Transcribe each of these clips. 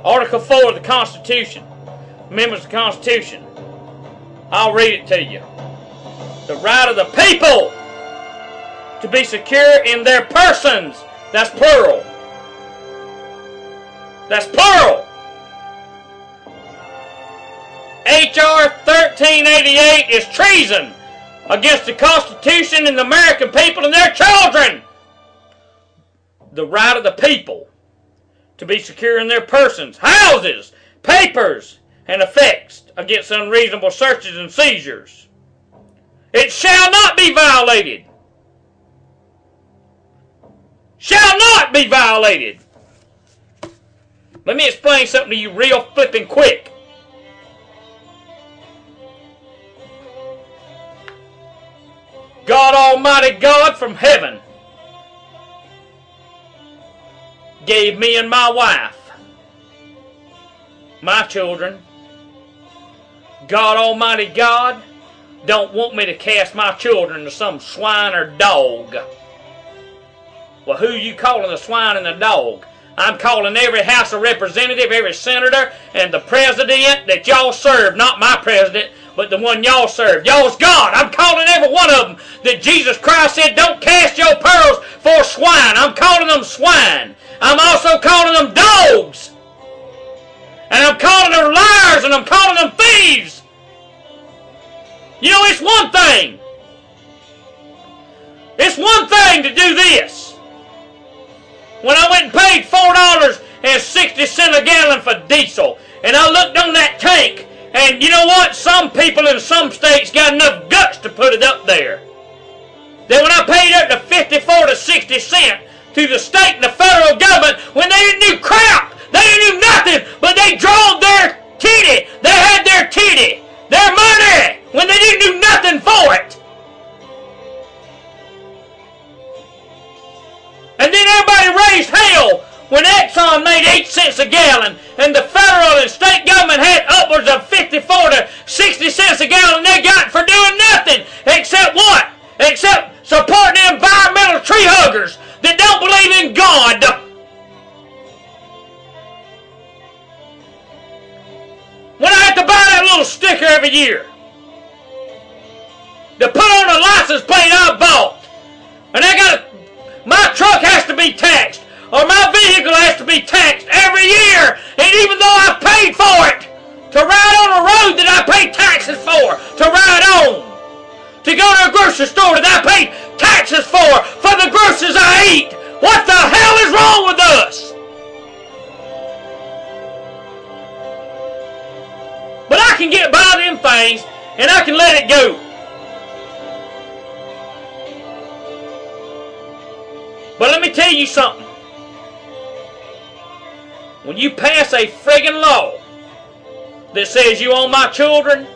Article 4 of the Constitution. Amendments of the Constitution. I'll read it to you. The right of the people to be secure in their persons. That's plural. That's plural. H.R. 1388 is treason against the Constitution and the American people and their children. The right of the people to be secure in their persons, houses, papers, and effects against unreasonable searches and seizures. It shall not be violated. Shall not be violated. Let me explain something to you real flipping quick. God Almighty God from heaven gave me and my wife, my children. God Almighty God don't want me to cast my children to some swine or dog. Well, who you calling the swine and the dog? I'm calling every House of Representative, every senator, and the president that y'all serve. Not my president, but the one y'all serve. Y'all's God. I'm calling every one of them that Jesus Christ said, don't cast your pearls for swine. I'm calling them swine. I'm also calling them dogs. And I'm calling them liars, and I'm calling them thieves. You know, it's one thing. It's one thing to do this. When I went and paid $4.60 a gallon for diesel, and I looked on that tank, and you know what? Some people in some states got enough guts to put it up there. Then when I paid up to 54 to 60 cents to the state and the federal government, when they didn't do crap, they didn't do nothing, but they drove their titty. They had their titty, their money, when they didn't do nothing for it. And then everybody raised hell when Exxon made 8 cents a gallon and the federal and state government had upwards of 54 to 60 cents a gallon they got for doing nothing except what? Except supporting the environmental tree huggers that don't believe in God. When I have to buy that little sticker every year to put on a license plate I bought, and my truck has to be taxed, or my vehicle has to be taxed every year, and even though I paid for it, to ride on a road that I pay taxes for, to ride on, to go to a grocery store that I pay taxes for the groceries I eat. What the hell is wrong with us? But I can get by them things, and I can let it go. But let me tell you something. When you pass a friggin' law that says you own my children,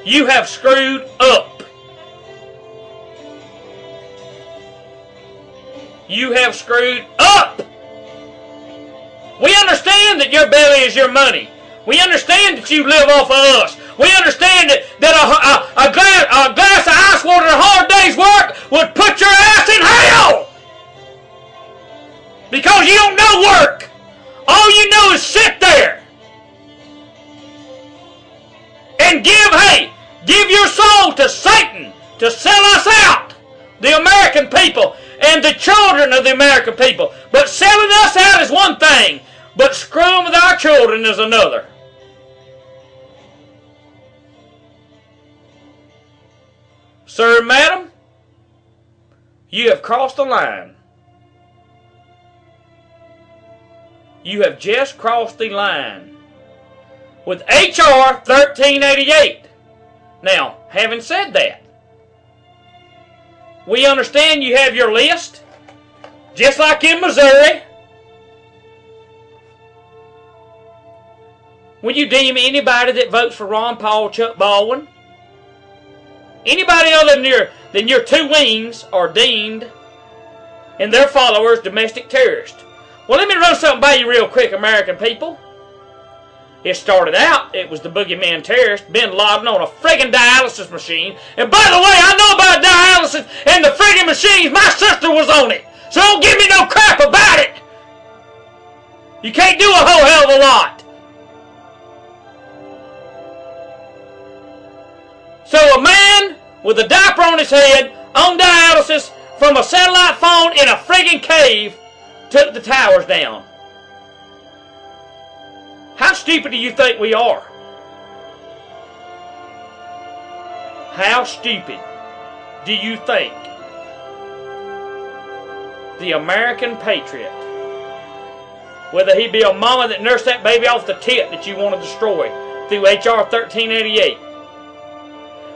you have screwed up. You have screwed up. We understand that your belly is your money. We understand that you live off of us. We understand that a glass of ice water and a hard day's work would put your ass in hell. Because you don't know work. All you know is sit there. And give your soul to Satan to sell us out. The American people and the children of the American people. But selling us out is one thing. But screwing with our children is another. Sir, madam, you have crossed the line. You have just crossed the line with H.R. 1388. Now, having said that, we understand you have your list, just like in Missouri. When you deem anybody that votes for Ron Paul, Chuck Baldwin, anybody other than your two wings are deemed and their followers domestic terrorists. Well, let me run something by you real quick, American people. It started out, it was the boogeyman terrorist, Bin Laden, on a friggin' dialysis machine. And by the way, I know about dialysis and the friggin' machines. My sister was on it. So don't give me no crap about it. You can't do a whole hell of a lot. So a man with a diaper on his head, on dialysis, from a satellite phone in a friggin' cave, took the towers down. How stupid do you think we are? How stupid do you think the American patriot, whether he be a mama that nursed that baby off the tit that you want to destroy through H.R. 1388,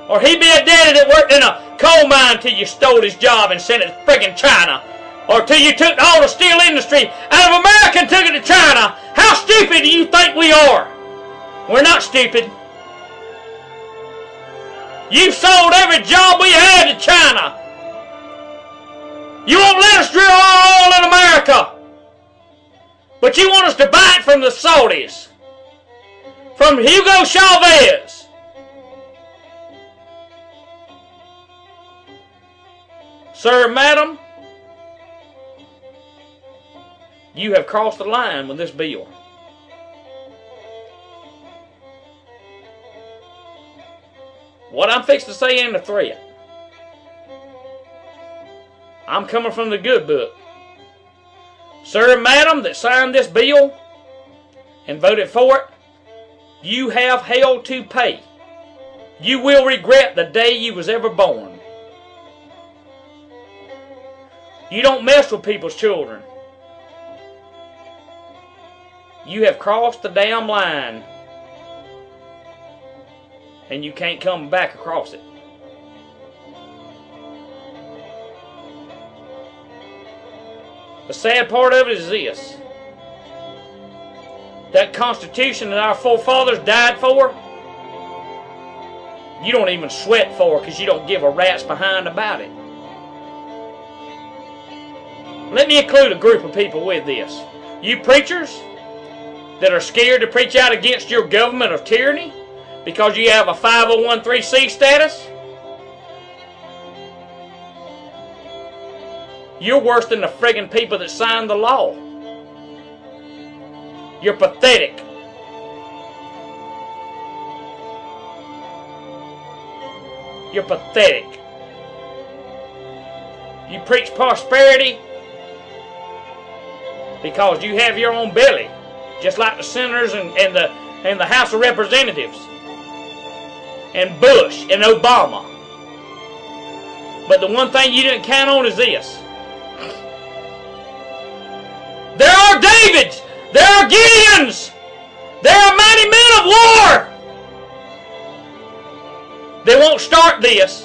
or he be a daddy that worked in a coal mine till you stole his job and sent it to friggin' China, or till you took all the steel industry out of America and took it to China, how stupid do you think we are? We're not stupid. You sold every job we had to China. You won't let us drill oil in America. But you want us to buy it from the Saudis. From Hugo Chavez. Sir, madam, you have crossed the line with this bill. What I'm fixing to say in the threat, I'm coming from the good book. Sir, madam, that signed this bill and voted for it, you have hell to pay. You will regret the day you was ever born. You don't mess with people's children. You have crossed the damn line. And you can't come back across it. The sad part of it is this. That Constitution that our forefathers died for, you don't even sweat for because you don't give a rat's behind about it. Let me include a group of people with this. You preachers that are scared to preach out against your government of tyranny because you have a 501(c) status, you're worse than the friggin' people that signed the law. You're pathetic. You're pathetic. You preach prosperity because you have your own belly, just like the senators and the House of Representatives, and Bush and Obama. But the one thing you didn't count on is this. There are Davids, there are Gideons, there are mighty men of war. They won't start this.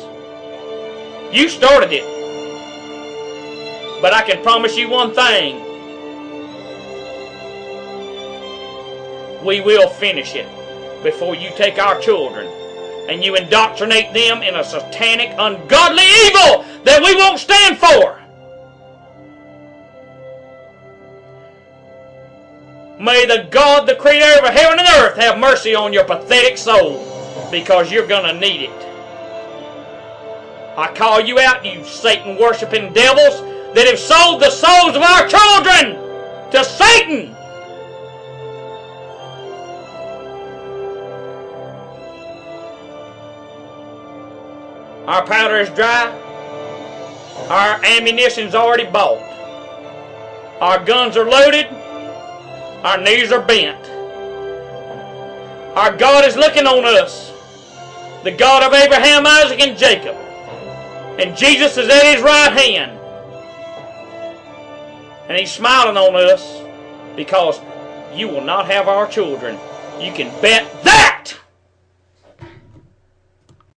You started it. But I can promise you one thing. We will finish it before you take our children and you indoctrinate them in a satanic, ungodly evil that we won't stand for. May the God, the creator of heaven and earth, have mercy on your pathetic soul, because you're going to need it. I call you out, you Satan-worshiping devils that have sold the souls of our children to Satan. Our powder is dry. Our ammunition's already bought. Our guns are loaded. Our knees are bent. Our God is looking on us. The God of Abraham, Isaac, and Jacob. And Jesus is at his right hand. And he's smiling on us because you will not have our children. You can bet that.